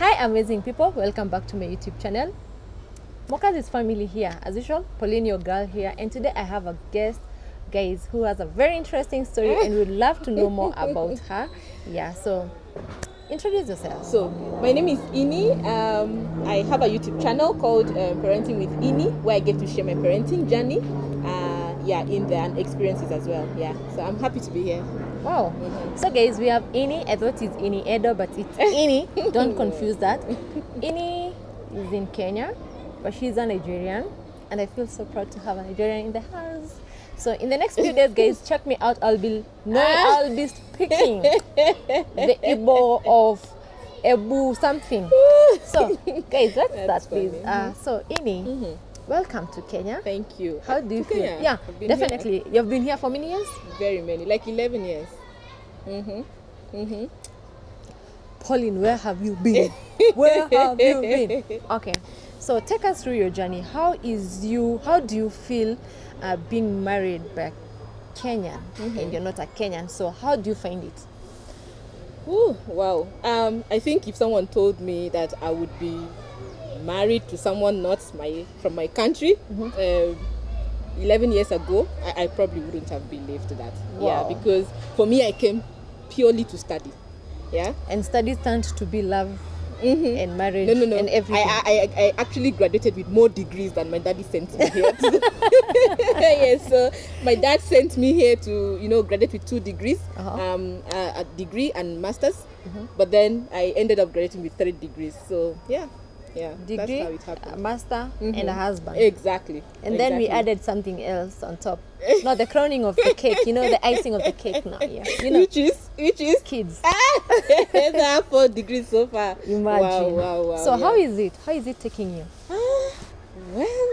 Hi, amazing people. Welcome back to my YouTube channel. Moka's family here. As usual, Pauline, your girl here. And today I have a guest, guys, who has a very interesting story and would love to know more about her. Yeah, so introduce yourself. So, my name is Ini. I have a YouTube channel called Parenting with Ini, where I get to share my parenting journey, in there and experiences as well. Yeah, so I'm happy to be here. Wow. So guys, we have Ini. I thought it's Ini Edo, but it's Ini. Don't confuse that. Ini is in Kenya, but she's a Nigerian, and I feel so proud to have a Nigerian in the house. So in the next few days, guys, check me out. I'll be speaking the Igbo of Ebu something. So guys, let's start please. So Ini, welcome to Kenya. Thank you. How do you feel? Kenya? Yeah, definitely. You've been here for many years? Very many, like 11 years. Pauline, where have you been? Where have you been? Okay, so take us through your journey. How do you feel being married by Kenyan and you're not a Kenyan? So how do you find it? Ooh, wow. I think if someone told me that I would be married to someone not from my country 11 years ago, I probably wouldn't have believed that. Wow. Yeah, because for me, I came purely to study. Yeah, and studies turned to be love and marriage no. and everything. I actually graduated with more degrees than my daddy sent me here. Yes, so my dad sent me here to graduate with 2 degrees, a degree and masters. But then I ended up graduating with 3 degrees. So yeah, degree, that's how it happened. a master, and a husband. Exactly. And then we added something else on top. Not the crowning of the cake, the icing of the cake now. Yeah, which is kids. I have 4 degrees so far. Imagine. Wow. So how is it? How is it taking you?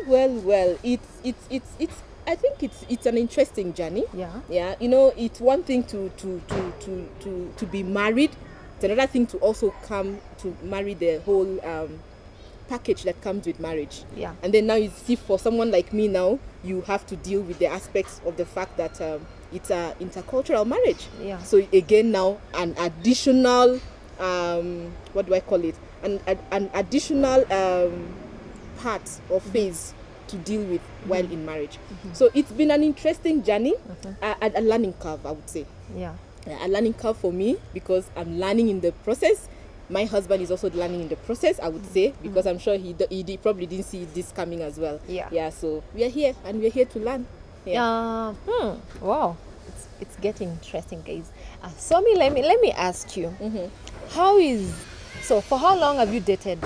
Well. It's. I think it's an interesting journey. Yeah. It's one thing to be married. It's another thing to also come to marry the whole package that comes with marriage. Yeah. And then now you see, for someone like me now, you have to deal with the aspects of the fact that it's a intercultural marriage. Yeah. So again, now an additional what do I call it? An additional part or phase to deal with while in marriage. So it's been an interesting journey, a learning curve, I would say. Yeah. A learning curve for me, because I'm learning in the process. My husband is also learning in the process, I would say, because I'm sure he probably didn't see this coming as well. Yeah. So we are here, and we're here to learn. Yeah. Wow. It's getting interesting, guys. So let me ask you, for how long have you dated?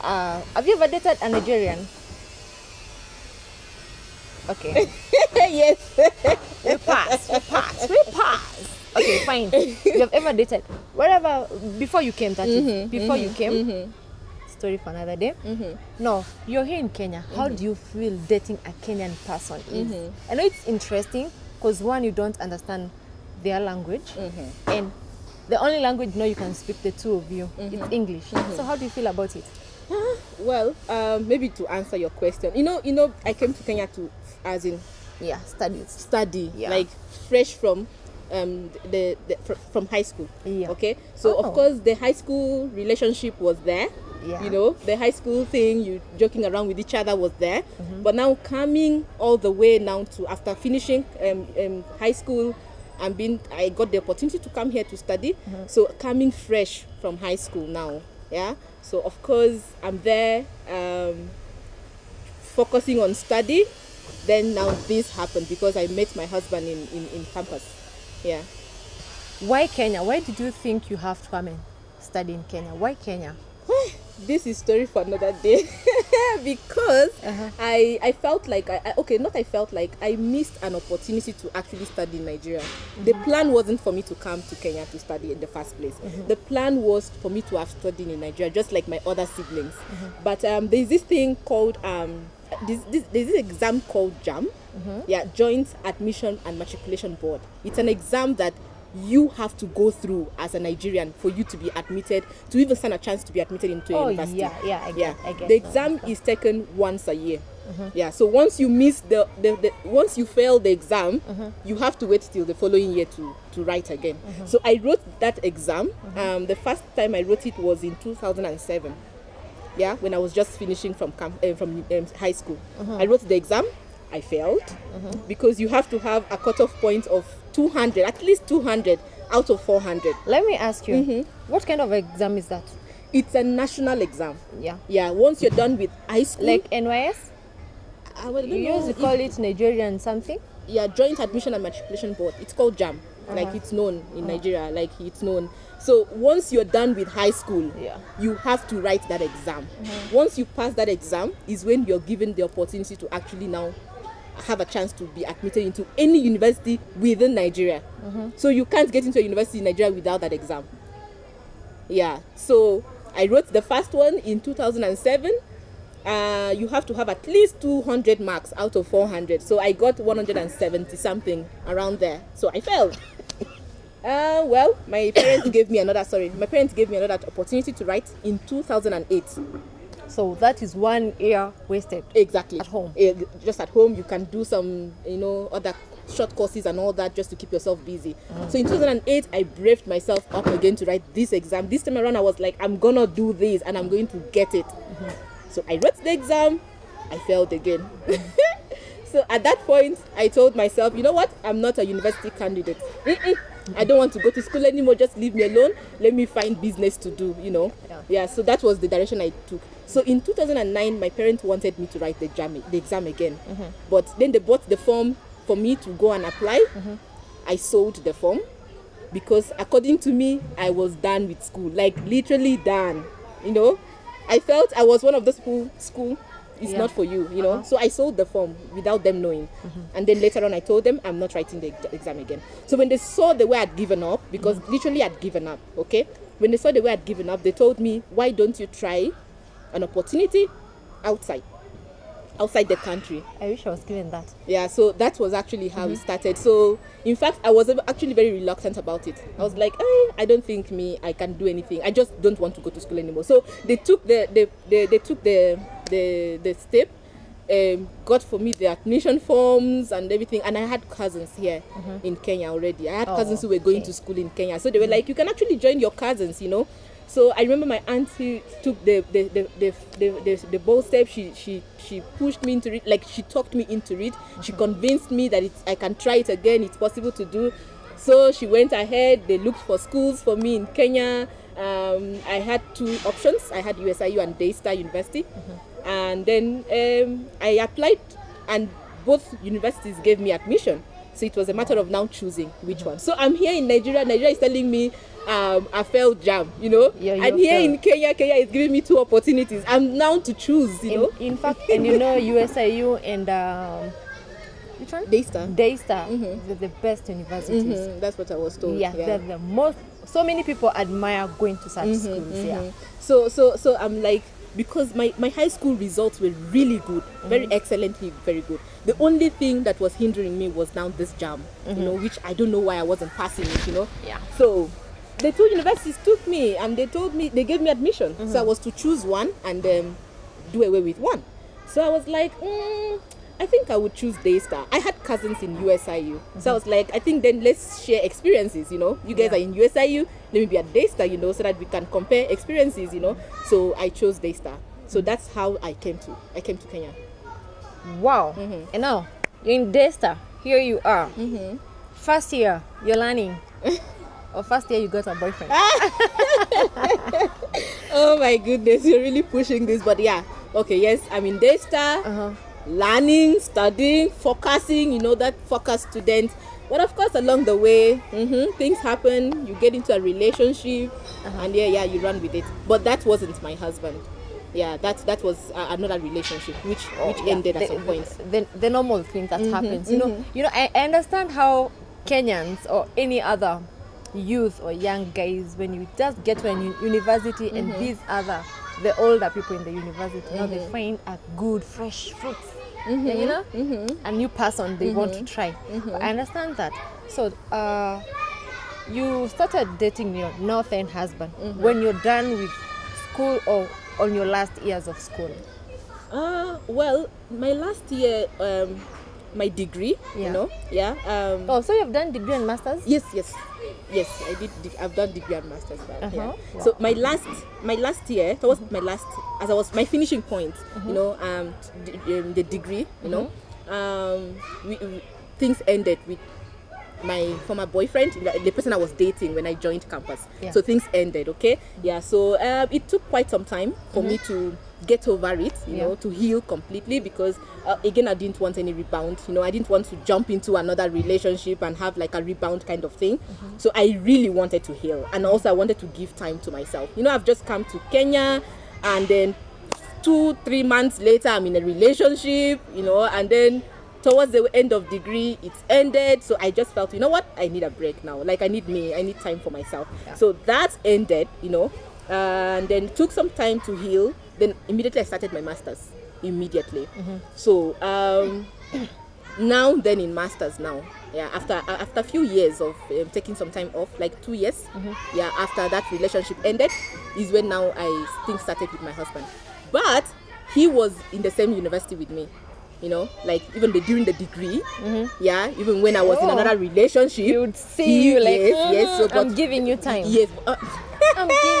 Have you ever dated a Nigerian? Okay. Yes. We pass. Okay, fine. You have ever dated wherever before you came? Before you came. Story for another day. No, you're here in Kenya. How do you feel dating a Kenyan person? I know it's interesting because one, you don't understand their language, and the only language you can speak, the two of you, it's English. So how do you feel about it? Well, maybe to answer your question, I came to Kenya study, like fresh from from high school. Okay, so of course the high school relationship was there. The high school thing, you joking around with each other was there. But now coming all the way now to after finishing high school, I got the opportunity to come here to study. So coming fresh from high school now, so of course I'm there focusing on study. Then now this happened because I met my husband in campus. Yeah. Why Kenya? Why did you think you have to come and study in Kenya? Why Kenya? This is story for another day. Because I felt like I missed an opportunity to actually study in Nigeria. The plan wasn't for me to come to Kenya to study in the first place. The plan was for me to have studied in Nigeria, just like my other siblings. But there's this thing called there's this exam called JAM, Joint Admission and Matriculation Board. It's an exam that you have to go through as a Nigerian for you to be admitted, to even stand a chance to be admitted into a university. I get the exam is taken once a year. Yeah, so once you miss once you fail the exam, you have to wait till the following year to write again. So I wrote that exam. The first time I wrote it was in 2007. Yeah, when I was just finishing from high school. I wrote the exam. I failed because you have to have a cutoff point of 200, at least 200 out of 400. Let me ask you, what kind of exam is that? It's a national exam. Yeah. Yeah, once you're done with high school. Like NYS? I don't You know used to call it Nigerian something? Yeah, Joint Admission and Matriculation Board. It's called JAM. Like it's known in Nigeria, like it's known. So once you're done with high school, you have to write that exam. Once you pass that exam is when you're given the opportunity to actually now have a chance to be admitted into any university within Nigeria. So you can't get into a university in Nigeria without that exam. Yeah, so I wrote the first one in 2007. You have to have at least 200 marks out of 400. So I got 170 something around there. So I failed. Well, my parents gave me another opportunity to write in 2008. So that is 1 year wasted. Exactly. At home. Just at home, you can do some, other short courses and all that just to keep yourself busy. So in 2008, I braved myself up again to write this exam. This time around, I was like, I'm gonna do this and I'm going to get it. So I wrote the exam. I failed again. So at that point, I told myself, you know what? I'm not a university candidate. I don't want to go to school anymore. Just leave me alone. Let me find business to do, Yeah, so that was the direction I took. So in 2009, my parents wanted me to write the exam again. But then they bought the form for me to go and apply. I sold the form because according to me, I was done with school. Like literally done, I felt I was one of those people, school is not for you, So I sold the form without them knowing. And then later on, I told them I'm not writing the exam again. So when they saw the way I'd given up, because literally I'd given up, okay? When they saw the way I'd given up, they told me, why don't you try an opportunity outside the country? I wish I was given that. Yeah, so that was actually how it started. So in fact, I was actually very reluctant about it. I was like, I don't think I can do anything. I just don't want to go to school anymore. So they took the step, got for me the admission forms and everything. And I had cousins here in Kenya already. I had cousins who were going to school in Kenya. So they were like, you can actually join your cousins, So I remember my auntie took the bold step. She pushed me into it, like she talked me into it. She convinced me that I can try it again. It's possible to do. So she went ahead. They looked for schools for me in Kenya. I had two options. I had USIU and Daystar University, and then I applied, and both universities gave me admission. So it was a matter of now choosing which one. So I'm here in Nigeria. Nigeria is telling me I failed JAM, and here in Kenya is giving me two opportunities. I'm now to choose, In fact, and USIU and which one? Daystar. They're the best universities. That's what I was told. Yeah, they're the most. So many people admire going to such schools. Yeah. So I'm like, because my high school results were really good, very excellently, very good. The only thing that was hindering me was now this JAM, which I don't know why I wasn't passing it, Yeah. So the two universities took me and they gave me admission. So I was to choose one and do away with one. So I was like, I think I would choose Daystar. I had cousins in USIU. So I was like, I think then let's share experiences, You guys are in USIU, let me be at Daystar, so that we can compare experiences, So I chose Daystar. So that's how I came to Kenya. Wow. And now you're in Daystar. Here you are. First year, you're learning. Or first year you got a boyfriend. Oh my goodness, you're really pushing this. But yeah, okay, yes, I'm in Daystar. Learning, studying, focusing, that focus student. But of course, along the way, things happen. You get into a relationship, and you run with it. But that wasn't my husband. Yeah, that was another relationship, which ended at some point. The normal thing that happens. I understand how Kenyans or any other youth or young guys, when you just get to a university and these other the older people in the university now they find a good fresh fruits, a new person they want to try. I understand that. So you started dating your northern husband when you're done with school or on your last years of school? Well, my last year, my degree, Oh, so you've done degree and masters? Yes, I did. I've done degree and masters. Wow. So my last year, towards my last, as I was my finishing point, the degree, things ended with my former boyfriend, the person I was dating when I joined campus. So things ended. Okay, So it took quite some time for me to get over it, to heal completely, because again, I didn't want any rebound. I didn't want to jump into another relationship and have like a rebound kind of thing. So I really wanted to heal, and also I wanted to give time to myself. I've just come to Kenya, and then 2-3 months later I'm in a relationship, and then towards the end of degree it's ended. So I just felt, I need a break now. Like I need time for myself. So that ended, and then took some time to heal. Then immediately I started my masters immediately. So now then in masters now, after a few years of taking some time off, like 2 years, after that relationship ended, is when now things started with my husband. But he was in the same university with me, like even during the degree, even when I was in another relationship, he would see you like, yes, so, but I'm giving you time. Yes,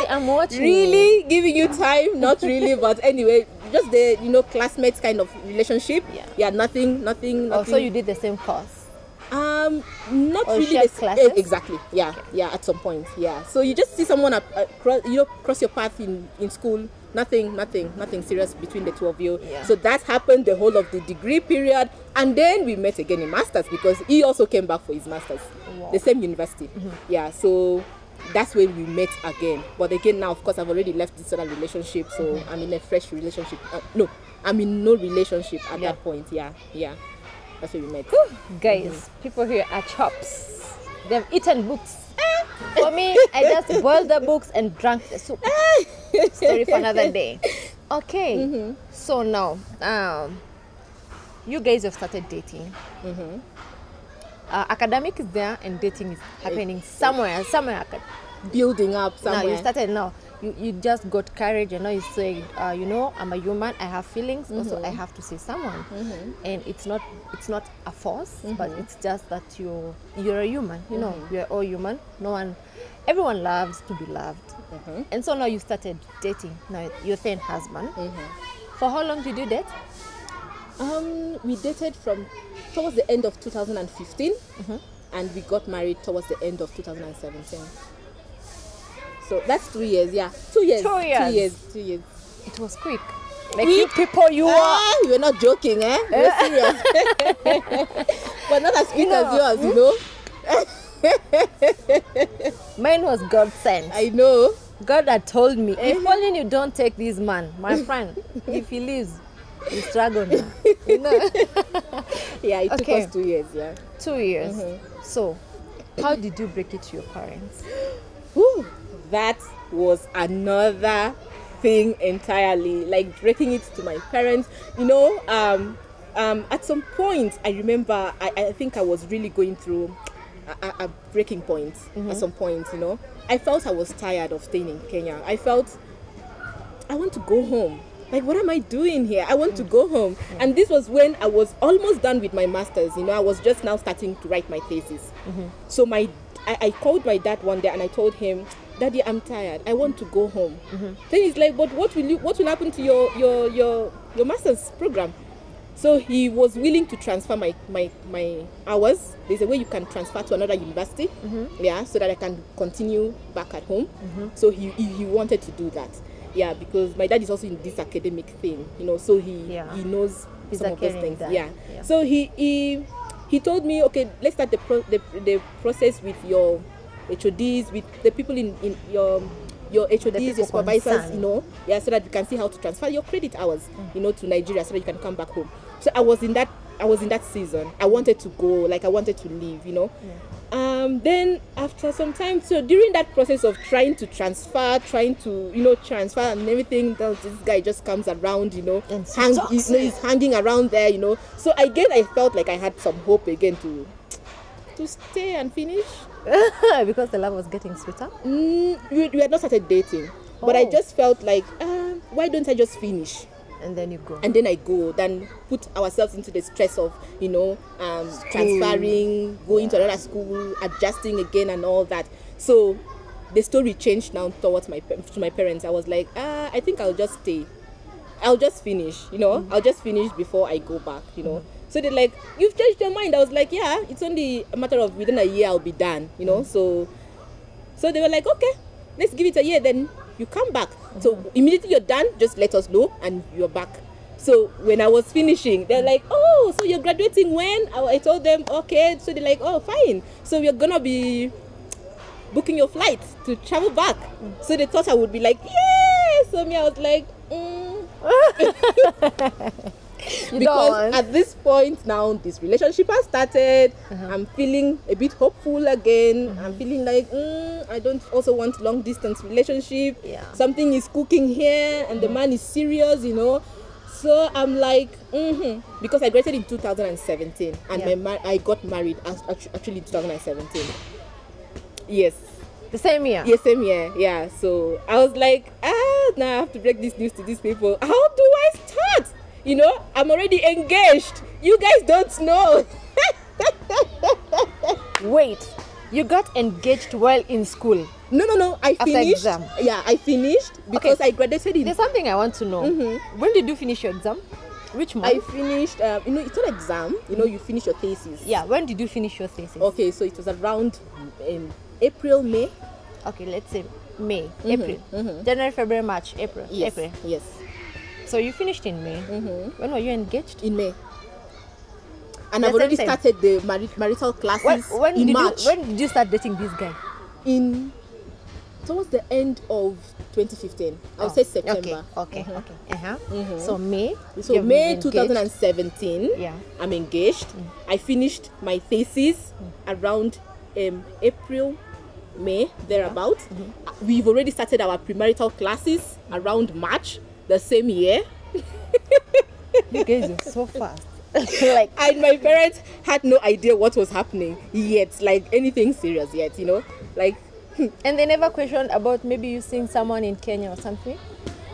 I'm watching. Really giving you time? Not really, but anyway, just the classmates kind of relationship. Nothing. Also, you did the same course. Not or really classes? Exactly. At some point. So you just see someone cross your path in school. Nothing serious between the two of you. So that happened the whole of the degree period, and then we met again in masters, because he also came back for his masters, the same university. So that's when we met again. But again, now of course I've already left this other relationship, so I'm in a fresh relationship. No, I'm in no relationship at that point. That's where we met. Guys, people here are chops. They've eaten books. For me, I just boiled the books and drank the soup. Story for another day. Okay, so now you guys have started dating. Academic is there and dating is happening somewhere. Building up somewhere. Now you started now. You just got courage, you said, I'm a human, I have feelings, also I have to see someone. And it's not a force, but it's just that you're a human, we're all human. Everyone loves to be loved. And so now you started dating, now your then husband. For how long did you date? We dated from towards the end of 2015, and we got married towards the end of 2017. So that's 2 years, 2 years. 2 years. 2 years. It was quick. Like you people, you are. We're not joking, eh? We're serious. But not as quick as yours, Mine was God sent. I know. God had told me, if only you don't take this man, my friend, if he leaves, you struggle now. It took us 2 years, 2 years. So, how did you break it to your parents? That was another thing entirely, like breaking it to my parents. At some point, I remember, I think I was really going through a breaking point at some point, I felt I was tired of staying in Kenya. I felt I want to go home. Like, what am I doing here? I want to go home. And this was when I was almost done with my master's. I was just now starting to write my thesis. So I called my dad one day and I told him, Daddy, I'm tired. I want to go home. Then he's like, but what will happen to your master's program? So he was willing to transfer my hours. There's a way you can transfer to another university, so that I can continue back at home. So he wanted to do that. Because my dad is also in this academic thing, so he knows some of those things. So he told me, okay, let's start the process with your HODs, with the people in your HODs, your supervisors, so that you can see how to transfer your credit hours, to Nigeria, so that you can come back home. So I was in that season. I wanted to go, like I wanted to leave, Then after some time, so during that process of trying to transfer and everything, this guy just comes around, he's hanging around there, So again, I felt like I had some hope again to stay and finish. Because the love was getting sweeter? We had not started dating, but I just felt like, why don't I just finish? And then you go. And then I go, then put ourselves into the stress of, transferring, going to another school, adjusting again and all that. So the story changed now towards to my parents. I was like, I think I'll just stay. I'll just finish, I'll just finish before I go back, So they're like, you've changed your mind. I was like, yeah, it's only a matter of within a year I'll be done, So they were like, okay, let's give it a year, then you come back. So immediately you're done, just let us know and you're back. So when I was finishing, they're like, oh, so you're graduating when? I told them, okay. So they're like, oh, fine. So we're gonna be booking your flight to travel back. So they thought I would be like, yeah. So me, I was like, because at this point now, this relationship has started. I'm feeling a bit hopeful again. I'm feeling like I don't also want long distance relationship. Something is cooking here and the man is serious, So I'm like, because I graduated in 2017 and I got married actually in 2017. Yes. The same year? Yes, same year. Yeah. So I was like, now I have to break this news to these people. How do I start? I'm already engaged. You guys don't know. Wait, you got engaged while in school? No. I finished. Exam. Yeah, I finished because I graduated in... There's something I want to know. When did you finish your exam? Which month? I finished, it's not exam. You finish your thesis. Yeah, when did you finish your thesis? Okay, so it was around April, May. Okay, let's say May, April. January, February, March, April. Yes. April. Yes. So you finished in May. When were you engaged? In May. And I've already started the marital classes in March. When did you start dating this guy? Towards the end of 2015. I would say September. Okay. So May. So May 2017. Yeah. I'm engaged. I finished my thesis around April, May, thereabout. We've already started our premarital classes around March the same year. You guys are so fast. And my parents had no idea what was happening yet, like anything serious yet, And they never questioned about maybe you seeing someone in Kenya or something?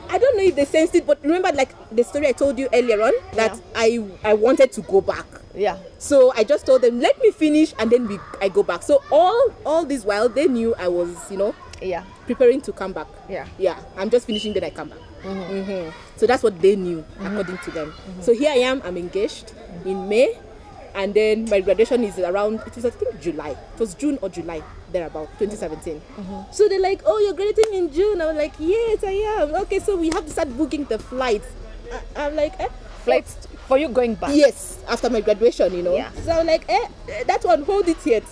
I don't know if they sensed it, but remember like the story I told you earlier on that I wanted to go back. Yeah. So I just told them, let me finish and then I go back. So all this while they knew I was, preparing to come back. Yeah. I'm just finishing, then I come back. So that's what they knew according to them. So here I am, I'm engaged in May. And then my graduation is around, it was I think July. It was June or July, thereabout, 2017. So they're like, oh, you're graduating in June. I was like, yes, I am. Okay, so we have to start booking the flights. I'm like, flights for you going back? Yes, after my graduation, Yeah. So I'm like, that one, hold it yet.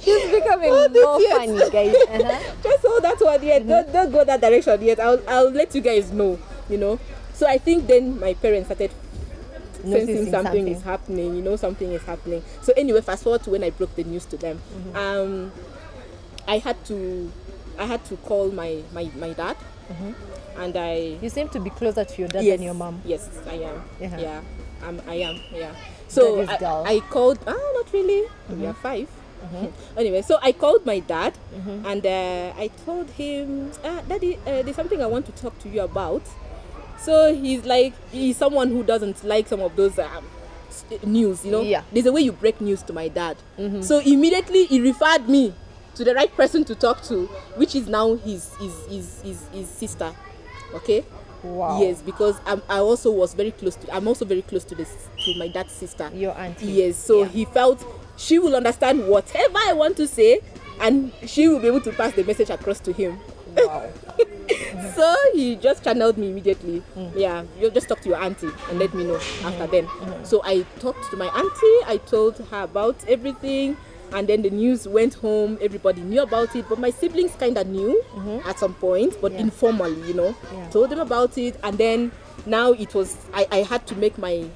She's becoming more funny, guys. Just hold that one yet. Don't go that direction yet. I'll let you guys know, So I think then my parents started sensing something is happening, something is happening. So anyway, fast forward to when I broke the news to them. I had to call my dad. And you seem to be closer to your dad than your mom. Yes, I am. Yeah, I am. Yeah. So I called. Not really. We are 5. Anyway, so I called my dad and I told him, Daddy, there's something I want to talk to you about. So he's someone who doesn't like some of those news, Yeah. There's a way you break news to my dad. So immediately he referred me to the right person to talk to, which is now his sister. Okay. Wow. Yes, because I'm also very close to my dad's sister. Your auntie. Yes. So he felt she will understand whatever I want to say, and she will be able to pass the message across to him. Wow. So he just channeled me immediately. Yeah, you just talk to your auntie and let me know after then. So I talked to my auntie. I told her about everything. And then the news went home. Everybody knew about it, but my siblings kind of knew at some point, but informally, Told them about it, and then now it was I had to make my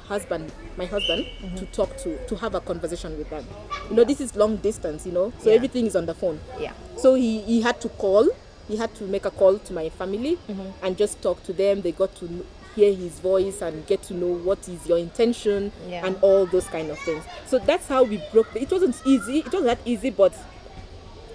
husband to talk to have a conversation with them. This is long distance, so everything is on the phone. Yeah. So he had to call. He had to make a call to my family and just talk to them. They got to hear his voice and get to know what is your intention and all those kind of things. So that's how we broke. It wasn't easy. It wasn't that easy, but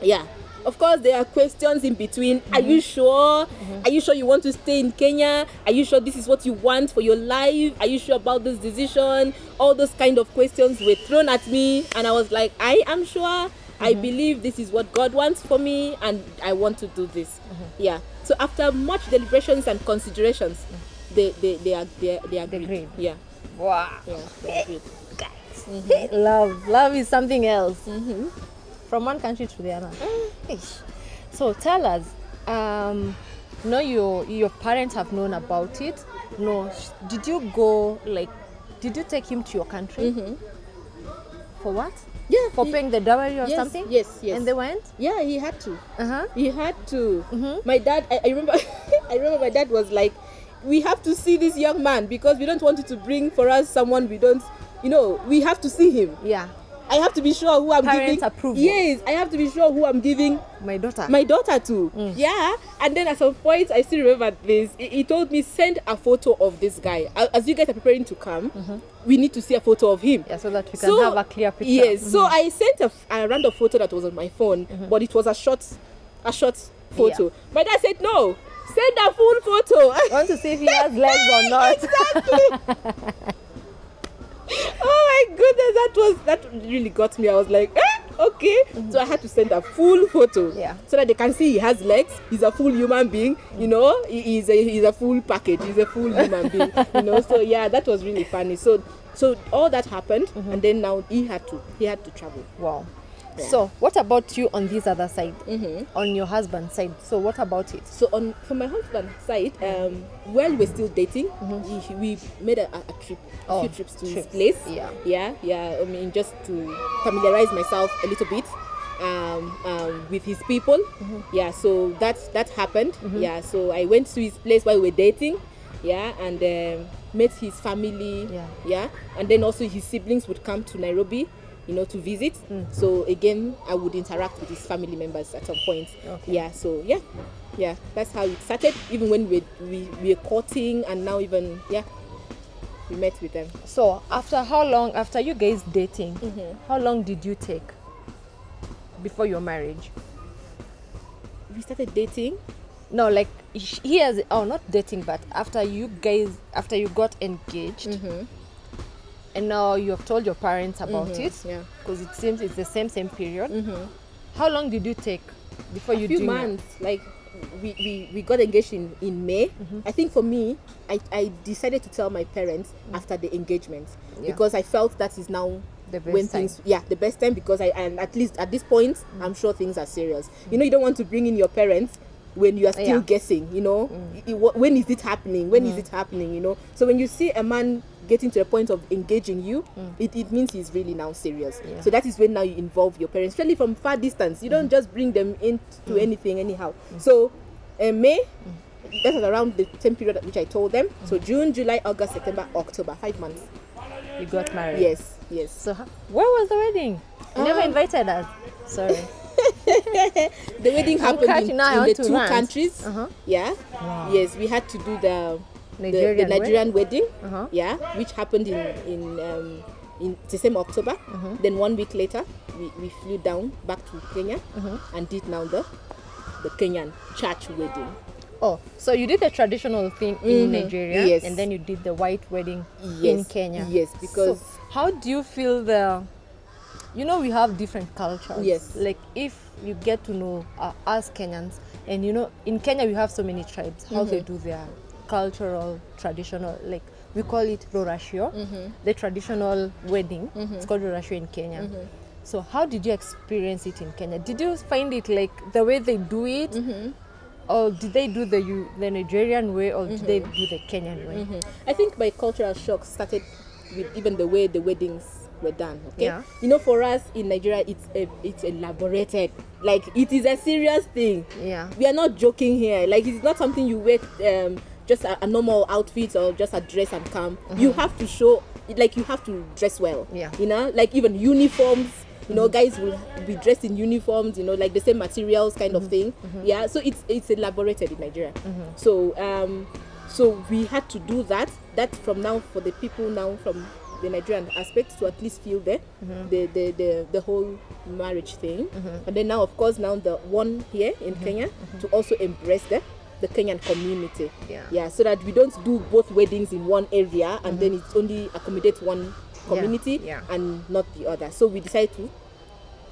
yeah, of course, there are questions in between. Are you sure? Are you sure you want to stay in Kenya? Are you sure this is what you want for your life? Are you sure about this decision? All those kind of questions were thrown at me, and I was like, I am sure. I believe this is what God wants for me, and I want to do this. Yeah. So after much deliberations and considerations, they agreed. Yeah. Wow. Yeah. They agreed. Guys, love is something else. From one country to the other. So tell us, no, your parents have known about it. No, did you take him to your country? For what? Yeah. For paying the dowry or yes, something? Yes. And they went? Yeah, he had to. Uh-huh. He had to. My dad, I remember I remember my dad was like, we have to see this young man because we don't want you to bring for us someone we don't, we have to see him. Yeah. I have to be sure who I'm Parents giving. approval. Yes, I have to be sure who I'm giving My daughter. to. Yeah. And then at some point, I still remember this. He told me, send a photo of this guy. As you guys are preparing to come, we need to see a photo of him. Yeah, so that we can have a clear picture. Yes. So I sent a random photo that was on my phone, but it was a short photo. Yeah. My dad said, no, send a full photo. I want to see if he has legs or not. Exactly. Oh my goodness, that really got me. I was like, okay. So I had to send a full photo, so that they can see he has legs. He's a full human being, He's a full package. He's a full human being, So yeah, that was really funny. So all that happened, and then now he had to travel. Wow. So what about you on this other side, on your husband's side? So what about it? So for my husband's side, while we're still dating, we made a trip, a few trips to his place. Yeah. I mean, just to familiarize myself a little bit with his people. Yeah, so that happened. Yeah, so I went to his place while we were dating. Yeah, and met his family. Yeah, and then also his siblings would come to Nairobi, to visit. So again, I would interact with his family members at some point. Okay. Yeah, so yeah, that's how it started. Even when we were courting, and now even we met with them. So after you guys dating, how long did you take before your marriage? We started dating. No, like he has not dating, but after you got engaged. And now you have told your parents about it, because it seems it's the same period. How long did you take before you? A few months. Like we got engaged in May. I think for me, I decided to tell my parents after the engagement, because I felt that is now the best time. The best time, because and at least at this point, I'm sure things are serious. You don't want to bring in your parents when you are still guessing. When is it happening? When is it happening? So when you see a man getting to the point of engaging you, it means he's really now serious. So that is when now you involve your parents, especially from far distance. You don't just bring them into anything anyhow. So May, that was around the same period at which I told them. So June, July, August, September, October, 5 months. You got married? Yes. So where was the wedding? You never invited us. Sorry. The wedding happened in the two countries. Yeah. Wow. Yes, we had to do the Nigerian wedding. Yeah, which happened in the same October. Then 1 week later, we flew down back to Kenya and did now the Kenyan church wedding. Oh, so you did the traditional thing in Nigeria, and then you did the white wedding in Kenya. Yes, because how do you feel we have different cultures. Yes. Like if you get to know us Kenyans, and in Kenya we have so many tribes, how they do their cultural, traditional, like we call it rorashio, the traditional wedding. It's called rorashio in Kenya. So how did you experience it in Kenya? Did you find it like the way they do it? Or did they do the Nigerian way, or did they do the Kenyan way? I think my cultural shock started with even the way the weddings were done. Okay, Yeah. For us in Nigeria, it's elaborated. Like it is a serious thing. Yeah. We are not joking here. Like it's not something you wear just a normal outfit or just a dress and come. You have to show, like you have to dress well. Yeah. Like even uniforms. Guys will be dressed in uniforms. Like the same materials kind of thing. Yeah. So it's elaborated in Nigeria. So we had to do that. That from now for the people now from the Nigerian aspect to at least feel the whole marriage thing. And then now, of course, now the one here in Kenya to also embrace the Kenyan community. Yeah, so that we don't do both weddings in one area and then it only accommodates one community and not the other. So we decided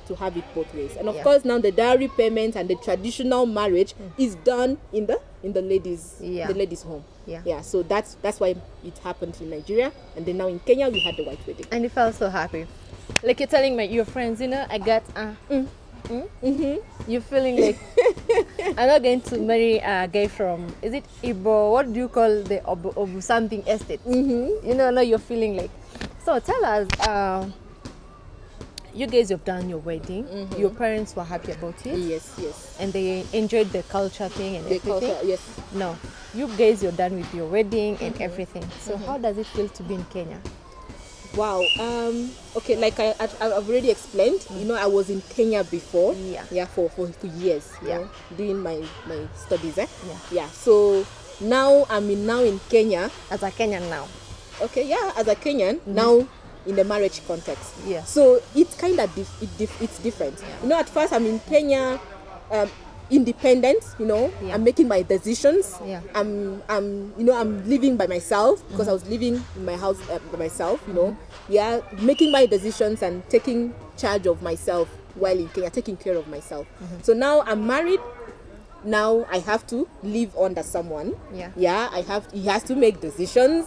to have it both ways. And of course now the dowry payment and the traditional marriage is done in the ladies home. So that's why it happened in Nigeria, and then now in Kenya we had the white wedding. And you felt so happy, like you're telling your friends, I got you're feeling like I'm not going to marry a guy from, is it Igbo, what do you call the Obu something estate? Now you're feeling like. So tell us, you guys have done your wedding. Your parents were happy about it. Yes. And they enjoyed the culture thing and everything. Culture, yes. No, you guys, you're done with your wedding and everything. So how does it feel to be in Kenya? Wow. Okay, like I've already explained, I was in Kenya before. For years. Doing my studies. So now I'm in Kenya as a Kenyan now. Okay, as a Kenyan now in the marriage context. So it's kind of it's different. At first I'm in Kenya, independent. I'm making my decisions. I'm living by myself because I was living in my house by myself. Making my decisions and taking charge of myself while in Kenya, taking care of myself. So now I'm married. Now I have to live under someone. He has to make decisions.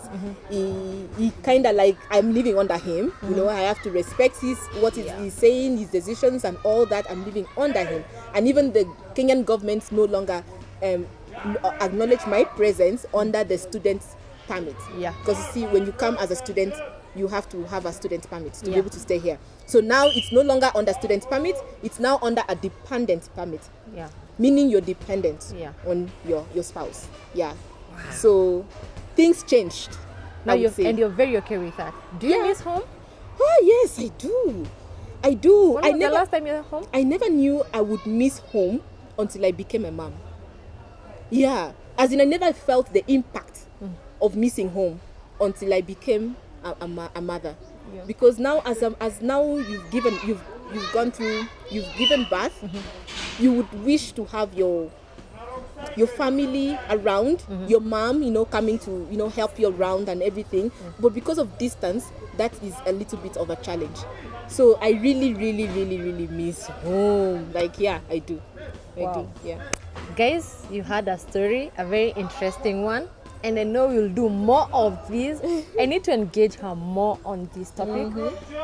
He kind of like I'm living under him. I have to respect what he's saying, his decisions and all that. I'm living under him, and even the Kenyan government no longer acknowledge my presence under the student permit. Because you see, when you come as a student, you have to have a student permit to be able to stay here. So now it's no longer under student permit. It's now under a dependent permit. Meaning you're dependent on your spouse. Wow. So things changed. Now you're very okay with that. Do you miss home? Oh yes, I do. When was the last time you were home? I never knew I would miss home until I became a mom. As in I never felt the impact of missing home until I became a mother. Because now as now you've gone through, you've given birth, you would wish to have your family around, your mom, coming to, help you around and everything. But because of distance, that is a little bit of a challenge. So I really, really, really, really miss home. I do. I do. Guys, you had a story, a very interesting one. And I know we'll do more of these. I need to engage her more on this topic.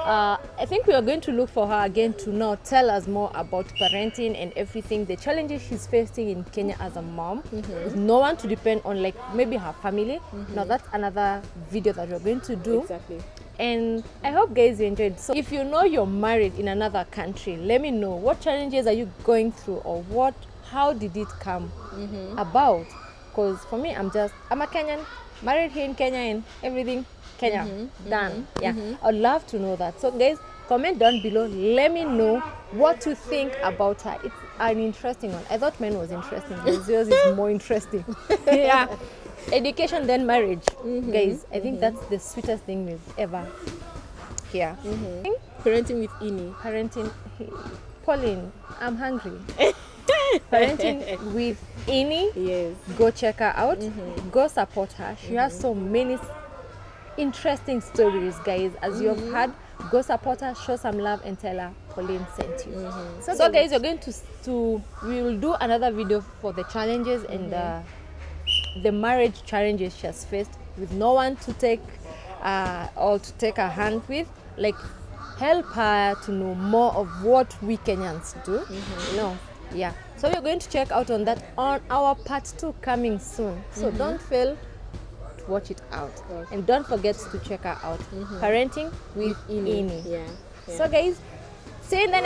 I think we are going to look for her again to now tell us more about parenting and everything, the challenges she's facing in Kenya as a mom, with no one to depend on, like maybe her family. Now that's another video that we're going to do. Exactly. And I hope guys you enjoyed. So if you know you're married in another country, let me know what challenges are you going through, or how did it come about? Because for me, I'm a Kenyan, married here in Kenya and everything Kenya, done. I'd love to know that. So guys, comment down below. Let me know what you think about her. It's an interesting one. I thought mine was interesting, but yours is more interesting. Education then marriage. Guys, I think that's the sweetest thing we've ever heard. Parenting with Ini. Parenting, Pauline, I'm hungry. Parenting with Ini. Yes. Go check her out. Go support her. She has so many interesting stories, guys. As you have heard, go support her, show some love, and tell her Pauline sent you. So guys, you're going to we will do another video for the challenges and the marriage challenges she has faced with no one to take or to take her hand with. Like, help her to know more of what we Kenyans do. So we're going to check out on that on our part 2 coming soon. So don't fail to watch it out. And don't forget to check her out. Parenting with Ini. So guys, see you in the next